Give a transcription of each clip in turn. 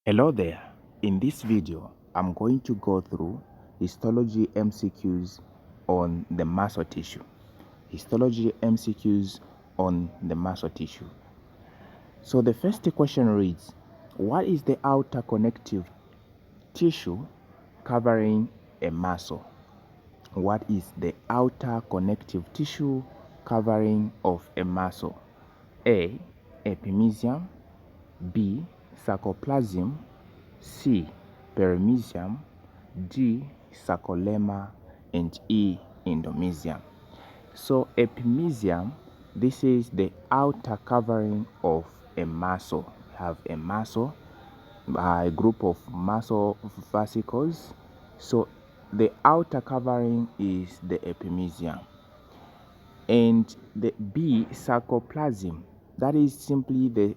Hello there. In this video, I'm going to go through histology MCQs on the muscle tissue. Histology MCQs on the muscle tissue. So the first question reads, what is the outer connective tissue covering a muscle? What is the outer connective tissue covering of a muscle? A. Epimysium. B. Sarcoplasm. C. Perimysium. D. Sarcolemma. And E. Endomysium. So epimysium, this is the outer covering of a muscle. We have a muscle, a group of muscle fascicles. So the outer covering is the epimysium. And the B, sarcoplasm, that is simply the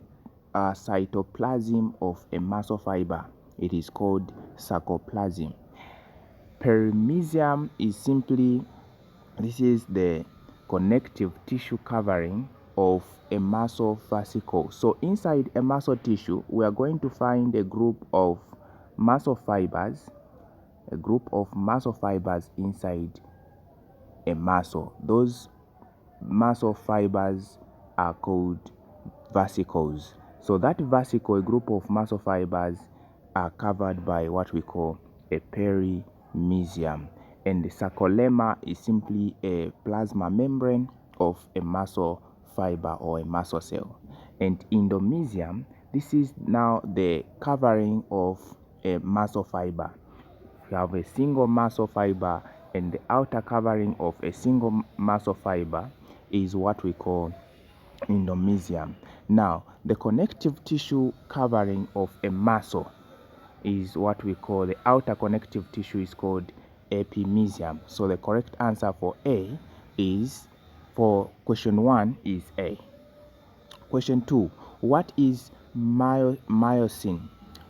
cytoplasm of a muscle fiber. It is called sarcoplasm. Perimysium is simply, this is the connective tissue covering of a muscle fascicle. So inside a muscle tissue, we are going to find a group of muscle fibers, inside a muscle. Those muscle fibers are called vesicles. So that vesicle, a group of muscle fibers, are covered by what we call a perimysium. And the sarcolemma is simply a plasma membrane of a muscle fiber or a muscle cell. And endomysium, this is now the covering of a muscle fiber. We have a single muscle fiber, and the outer covering of a single muscle fiber is what we call endomysium. Now, the connective tissue covering of a muscle is what we call, the outer connective tissue is called epimysium. So the correct answer for A is, for question 1 is A. Question 2, what is myosin?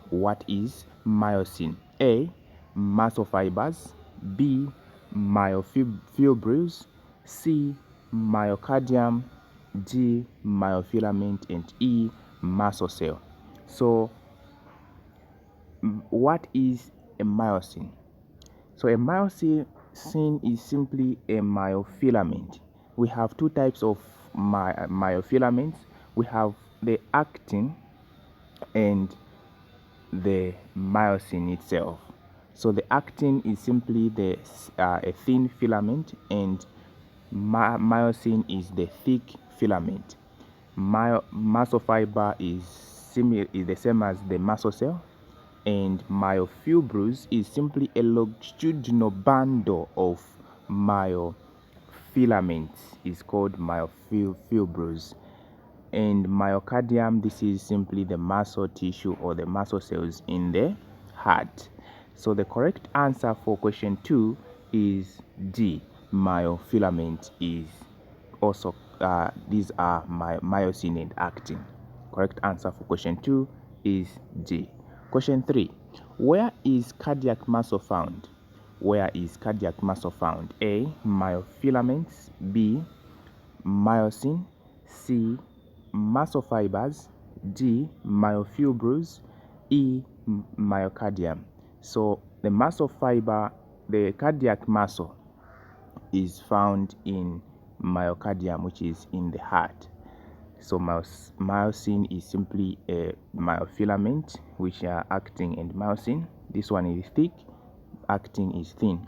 What is myosin? A, muscle fibers. B, myofibrils. C, myocardium. D, myofilament. And E, muscle cell. So what is a myosin? So a myosin is simply a myofilament. We have two types of myofilaments. We have the actin and the myosin itself. So the actin is simply a thin filament, and myosin is the thick filament. Muscle fiber is the same as the muscle cell, and myofibrils is simply a longitudinal bundle of myofilaments. Is called myofibrils. And myocardium, this is simply the muscle tissue or the muscle cells in the heart. So the correct answer for question 2 is D. Myofilament is also, these are myosin and actin. Correct answer for question 2 is D. Question 3, where is cardiac muscle found? Where is cardiac muscle found? A, myofilaments. B, myosin. C, muscle fibers. D, myofibrils. E, myocardium. So the muscle fiber, the cardiac muscle, is found in myocardium, which is in the heart. So myosin is simply a myofilament, which are actin and myosin. This one is thick, actin is thin.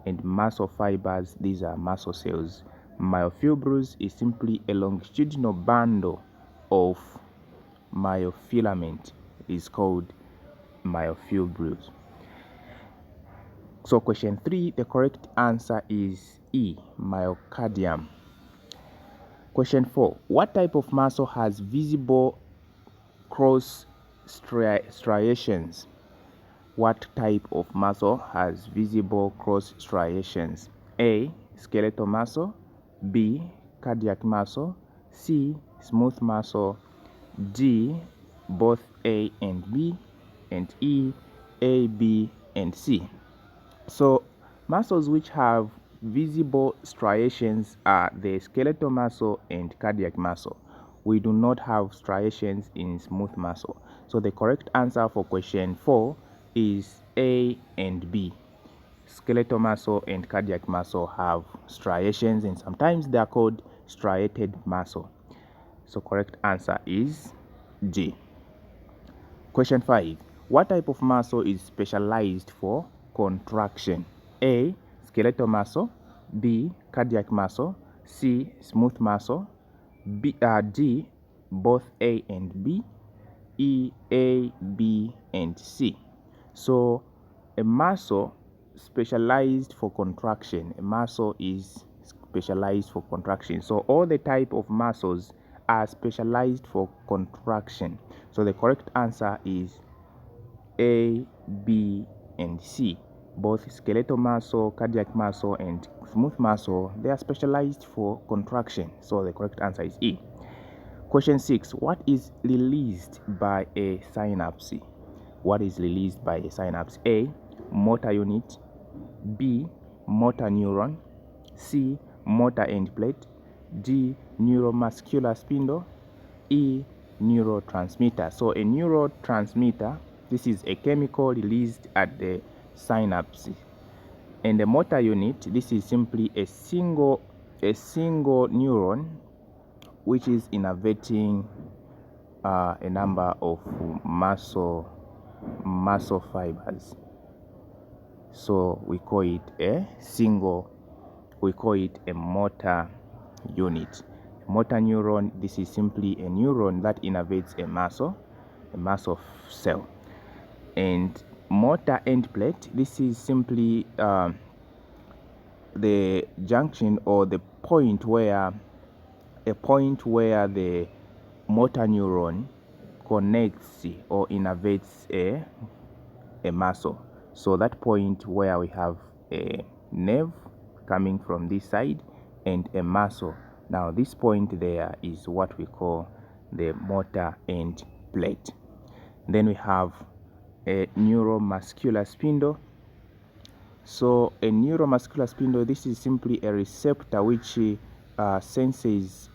And muscle fibers, these are muscle cells. Myofibrils is simply a longitudinal bundle of myofilament. It is called myofibrils. So question 3, the correct answer is E, myocardium. Question 4, what type of muscle has visible cross striations? What type of muscle has visible cross striations? A, skeletal muscle. B, cardiac muscle. C, smooth muscle. D, both A and B. And E, A, B, and C. So muscles which have visible striations are the skeletal muscle and cardiac muscle. We do not have striations in smooth muscle. So the correct answer for question 4 is A and B. Skeletal muscle and cardiac muscle have striations, and sometimes they are called striated muscle. So correct answer is D. Question 5. What type of muscle is specialized for contraction? A. Skeletal muscle. B. Cardiac muscle. C. Smooth muscle. D. Both A and B. E. A, B, and C. So a muscle specialized for contraction. A muscle is specialized for contraction. So all the type of muscles are specialized for contraction. So the correct answer is A, B, and C. Both skeletal muscle, cardiac muscle, and smooth muscle, they are specialized for contraction. So the correct answer is E. Question 6. What is released by a synapse? What is released by a synapse? A. Motor unit. B. Motor neuron. C. Motor end plate. D. Neuromuscular spindle. E. Neurotransmitter. So a neurotransmitter, this is a chemical released at the synapse. And the motor unit, this is simply a single neuron which is innervating a number of muscle fibers. So we call it a motor unit. Motor neuron, this is simply a neuron that innervates a muscle cell. And motor end plate, this is simply the junction or the point where the motor neuron connects or innervates a muscle. So that point where we have a nerve coming from this side and a muscle. Now this point there is what we call the motor end plate. Then we have a neuromuscular spindle. So a neuromuscular spindle, this is simply a receptor which senses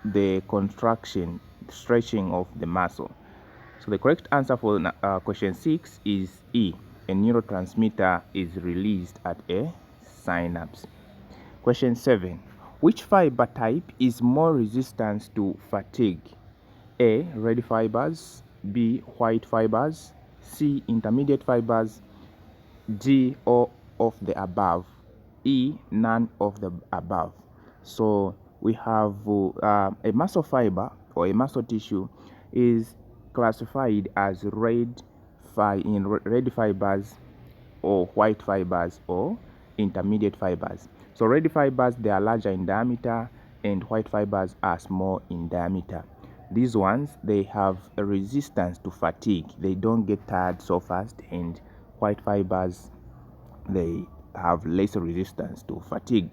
the contraction, stretching of the muscle. So the correct answer for question 6 is E. A neurotransmitter is released at a synapse. Question 7. Which fiber type is more resistant to fatigue? A. Red fibers. B. White fibers. C. Intermediate fibers. D. All of the above. E. None of the above. So we have a muscle fiber or a muscle tissue is classified as red fibers or white fibers or intermediate fibers. So red fibers, they are larger in diameter, and white fibers are small in diameter. These ones, they have a resistance to fatigue. They don't get tired so fast, and white fibers, they have less resistance to fatigue.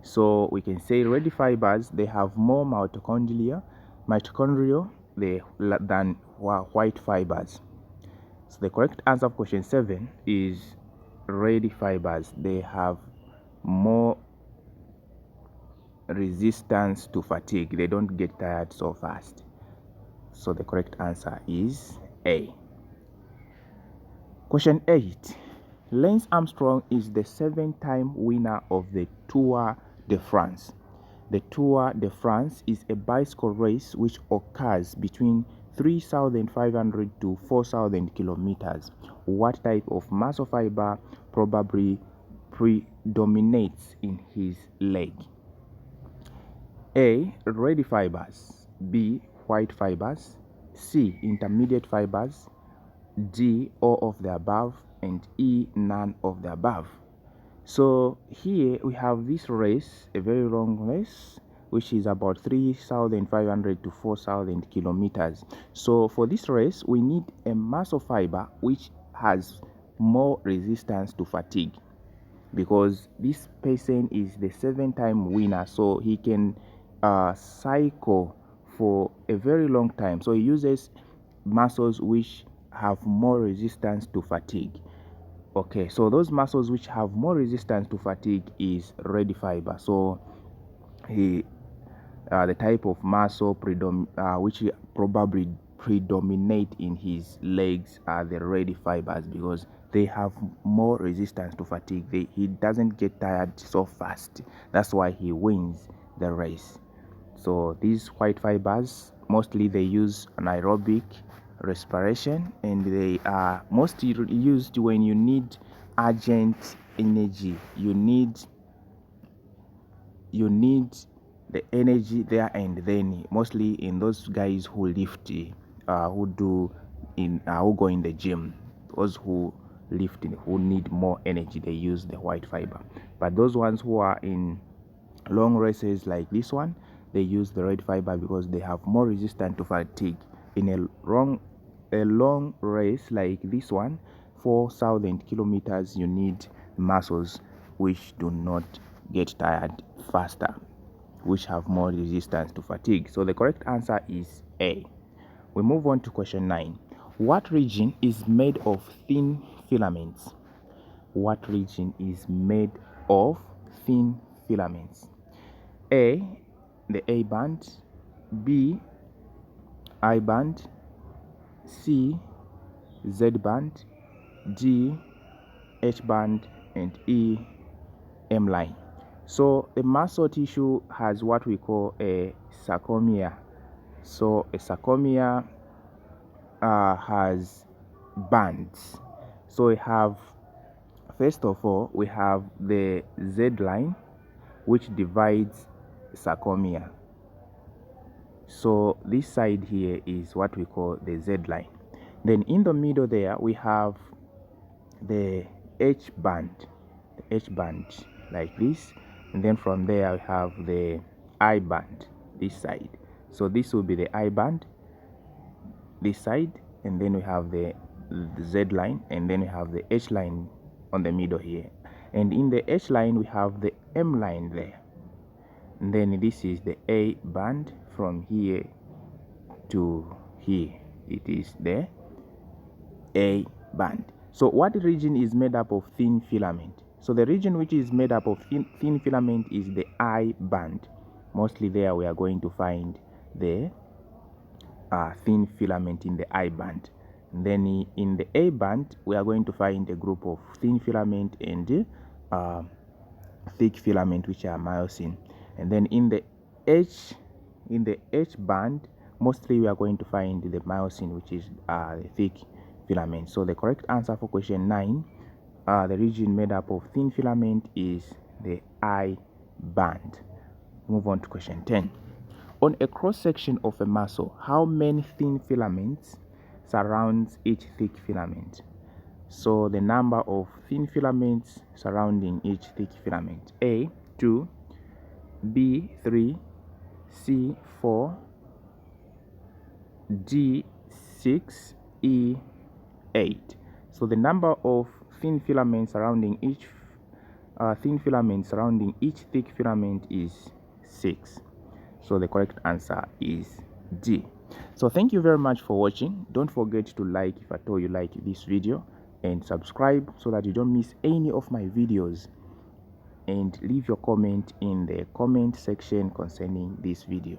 So we can say red fibers, they have more mitochondria than white fibers. So the correct answer of question 7 is red fibers. They have more resistance to fatigue. They don't get tired so fast. So the correct answer is A. Question 8. Lance Armstrong is the 7-time winner of the Tour de France. The Tour de France is a bicycle race which occurs between 3,500 to 4,000 kilometers. What type of muscle fiber probably predominates in his leg? A. Red fibers. B. White fibers. C. Intermediate fibers. D. All of the above. And E. None of the above. So here we have this race, a very long race, which is about 3,500 to 4,000 kilometers. So for this race, we need a muscle fiber which has more resistance to fatigue, because this person is the 7-time winner, so he can cycle for a very long time. So he uses muscles which have more resistance to fatigue. Okay, so those muscles which have more resistance to fatigue is red fiber. So the type of muscle which probably predominate in his legs are the red fibers because they have more resistance to fatigue. He doesn't get tired so fast. That's why he wins the race. So these white fibers, mostly they use anaerobic respiration, and they are mostly used when you need urgent energy. You need the energy there and then, mostly in those guys who lift, who go in the gym. Those who lift, who need more energy, they use the white fiber. But those ones who are in long races like this one, they use the red fiber because they have more resistance to fatigue. In a long race like this one, 4,000 kilometers, you need muscles which do not get tired faster, which have more resistance to fatigue. So the correct answer is A. We move on to question 9. What region is made of thin filaments? What region is made of thin filaments? A, the A band, B, I band, C, Z band, D, H band, and E, M line. So the muscle tissue has what we call a sarcomere. So a sarcomere has bands. So we have, first of all, we have the Z line, which divides sarcomere. So this side here is what we call the Z line. Then in the middle there we have the H band, like this, and then from there we have the I band this side. So this will be the I band this side, and then we have the Z line, and then we have the H line on the middle here, and in the H line we have the M line there. And then this is the A band from here to here. It is the A band. So what region is made up of thin filament? So the region which is made up of thin filament is the I band. Mostly there we are going to find the thin filament in the I band. And then in the A band we are going to find a group of thin filament and thick filament, which are myosin. And then in the H band, mostly we are going to find the myosin, which is the thick filament. So the correct answer for question 9, the region made up of thin filament, is the I band. Move on to question 10. On a cross section of a muscle, how many thin filaments surrounds each thick filament? So the number of thin filaments surrounding each thick filament: A, 2, B, 3, C, 4, D, 6, E, 8. So the number of thin filaments surrounding each thick filament is 6. So the correct answer is D. So thank you very much for watching. Don't forget to like if at all you like this video, and subscribe so that you don't miss any of my videos, and leave your comment in the comment section concerning this video.